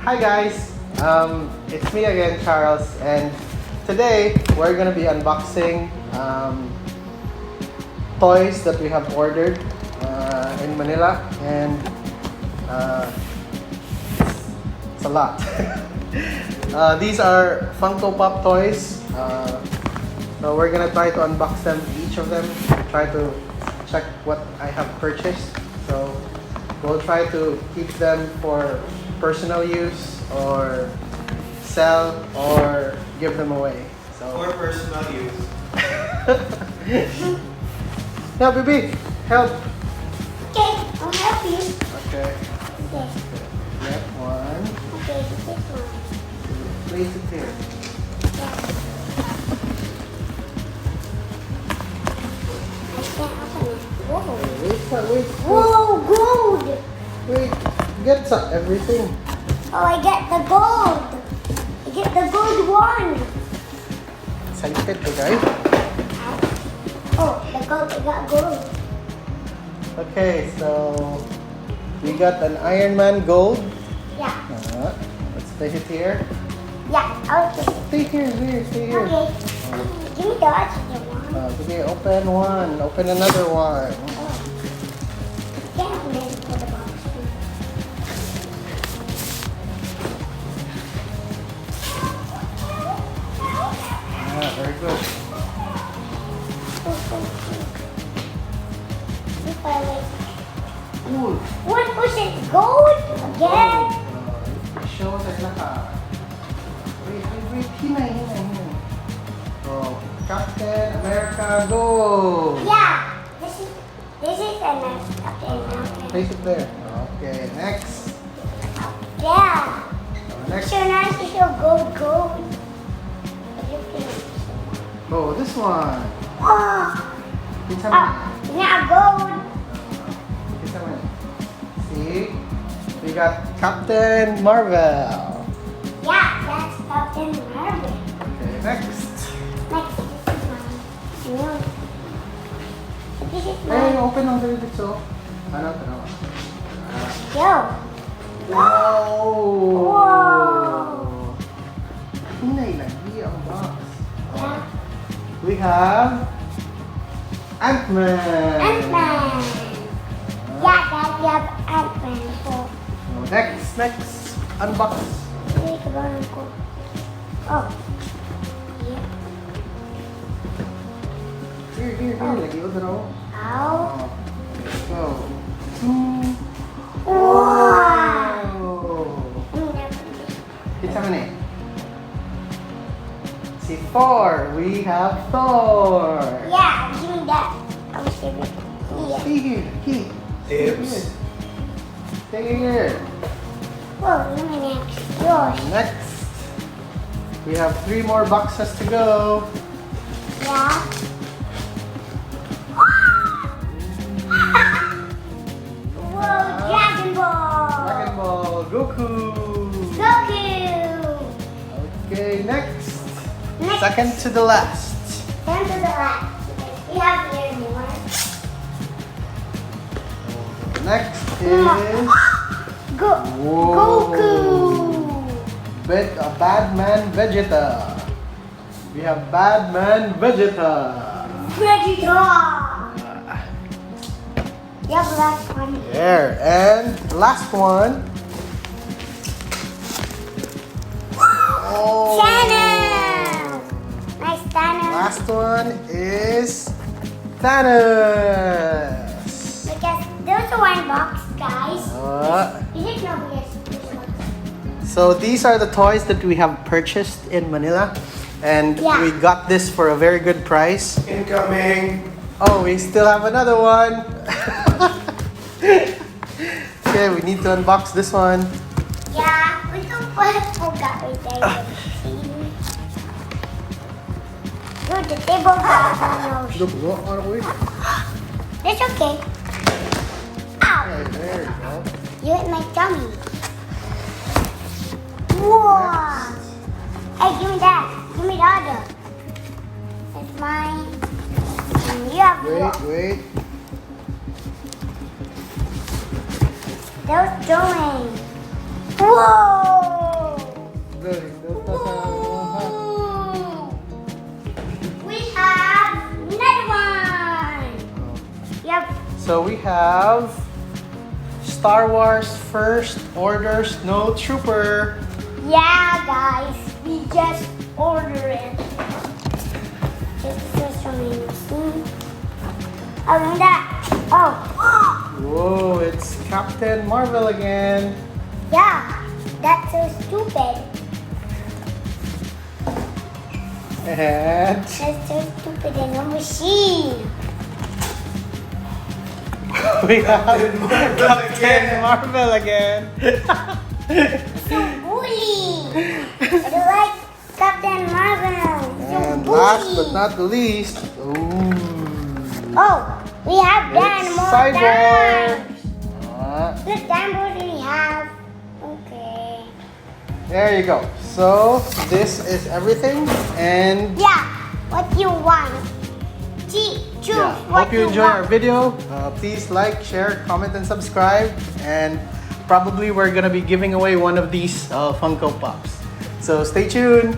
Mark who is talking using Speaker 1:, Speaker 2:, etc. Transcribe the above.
Speaker 1: Hi guys, it's me again, Charles, and today we're gonna be unboxing toys that we have ordered in Manila, and it's a lot. These are Funko Pop toys. So we're gonna try to unbox them, each of them, try to check what I have purchased. So we'll try to keep them for personal use or sell or give them away. So
Speaker 2: For personal use.
Speaker 1: now, baby, help.
Speaker 3: Okay, I'll help you.
Speaker 1: Okay.
Speaker 3: Okay.
Speaker 1: Yep, one.
Speaker 3: Okay, this one.
Speaker 1: Place it here.
Speaker 3: I can't open it. Whoa.
Speaker 1: Wait.
Speaker 3: Whoa, gold!
Speaker 1: Wait. Get everything.
Speaker 3: Oh, I get the gold. I get the gold one.
Speaker 1: Excited to guys.
Speaker 3: Oh, the gold. I got gold.
Speaker 1: Okay, so we got an Iron Man gold.
Speaker 3: Yeah.
Speaker 1: Let's place it here.
Speaker 3: Yeah, I'll take it.
Speaker 1: Stay here. Stay here.
Speaker 3: Okay. Give me the oxygen one.
Speaker 1: Okay, open one. Open another one.
Speaker 3: Oh. Can't open it for the box.
Speaker 1: Very good. Cool.
Speaker 3: What was it? Gold again?
Speaker 1: Show us naka. Wait. Hinay. Oh, Captain America Gold.
Speaker 3: Yeah. This is a nice Captain.
Speaker 1: Place it there. Okay, next.
Speaker 3: Yeah.
Speaker 1: Next.
Speaker 3: So nice to show gold.
Speaker 1: Oh, this one.
Speaker 3: Oh,
Speaker 1: Kita man.
Speaker 3: yeah, gold.
Speaker 1: Kita man. See? We got Captain Marvel.
Speaker 3: Yeah, that's Captain Marvel.
Speaker 1: Okay, next.
Speaker 3: Next, this is mine. No. This is
Speaker 1: Hey,
Speaker 3: mine.
Speaker 1: open ang dito. So, ano?
Speaker 3: Yo.
Speaker 1: Wow!
Speaker 3: Whoa.
Speaker 1: Hinay lagi ang box.
Speaker 3: Yeah.
Speaker 1: We have Ant-Man.
Speaker 3: Ant-Man. Yeah, Dad, we have Ant-Man. So,
Speaker 1: Next. Unbox.
Speaker 3: hindi ka ba lang ko? Oh. Yeah.
Speaker 1: Here. Lagi ko daw.
Speaker 3: Ow.
Speaker 1: Let's go.
Speaker 3: Wow.
Speaker 1: Kita man eh. Si Thor. We have Thor.
Speaker 3: Yeah, give me that. I'll save it. Yeah.
Speaker 1: Stay here.
Speaker 2: Tips.
Speaker 1: Stay here.
Speaker 3: Whoa, let me next. Yours.
Speaker 1: Next. We have 3 more boxes to go.
Speaker 3: Yeah. Whoa, Dragon Ball.
Speaker 1: Dragon Ball. Goku.
Speaker 3: Goku.
Speaker 1: Okay, next.
Speaker 3: Next.
Speaker 1: Second to the last.
Speaker 3: Turn to the left. We have here more.
Speaker 1: Next is Whoa.
Speaker 3: Goku.
Speaker 1: Batman Vegeta. We have Batman Vegeta.
Speaker 3: Vegeta. You have the last one.
Speaker 1: There, and last one. Oh.
Speaker 3: Thanos. Nice Thanos.
Speaker 1: Last one is Thanos.
Speaker 3: Because there's a one box, guys. You didn't know this.
Speaker 1: So these are the toys that we have purchased in Manila, and
Speaker 3: Yeah.
Speaker 1: we got this for a very good price.
Speaker 2: Incoming.
Speaker 1: Oh, we still have another one. Okay, we need to unbox this one.
Speaker 3: Yeah, we can put that right there. Good, the table got no. That's okay. Ow!
Speaker 1: Okay, there you go.
Speaker 3: You hit my tummy. Whoa! Hey, give me that. Give me the other. It's mine. And you have yours.
Speaker 1: Wait.
Speaker 3: They're doing. Whoa! Ooh. We have another one. Yep.
Speaker 1: So we have Star Wars First Order Snow Trooper.
Speaker 3: Yeah, guys, we just ordered it. Just for me. Oh, look at that. Oh.
Speaker 1: Whoa, it's Captain Marvel again.
Speaker 3: Yeah, that's so stupid.
Speaker 1: And
Speaker 3: That's so stupid in a machine.
Speaker 1: we have Captain
Speaker 2: again.
Speaker 1: Marvel again.
Speaker 3: So bully. I don't like Captain Marvel. So
Speaker 1: And
Speaker 3: bully.
Speaker 1: last but not the least, ooh,
Speaker 3: Oh, we have done
Speaker 1: it's
Speaker 3: more
Speaker 1: Cyborg.
Speaker 3: times.
Speaker 1: Ah,
Speaker 3: Good time, what do we have? Okay.
Speaker 1: there you go. So this is everything, and
Speaker 3: Yeah, what you want? Choose
Speaker 1: yeah,
Speaker 3: what
Speaker 1: hope you enjoy our
Speaker 3: want.
Speaker 1: video. Please like, share, comment, and subscribe. And probably we're gonna be giving away one of these Funko Pops. So stay tuned.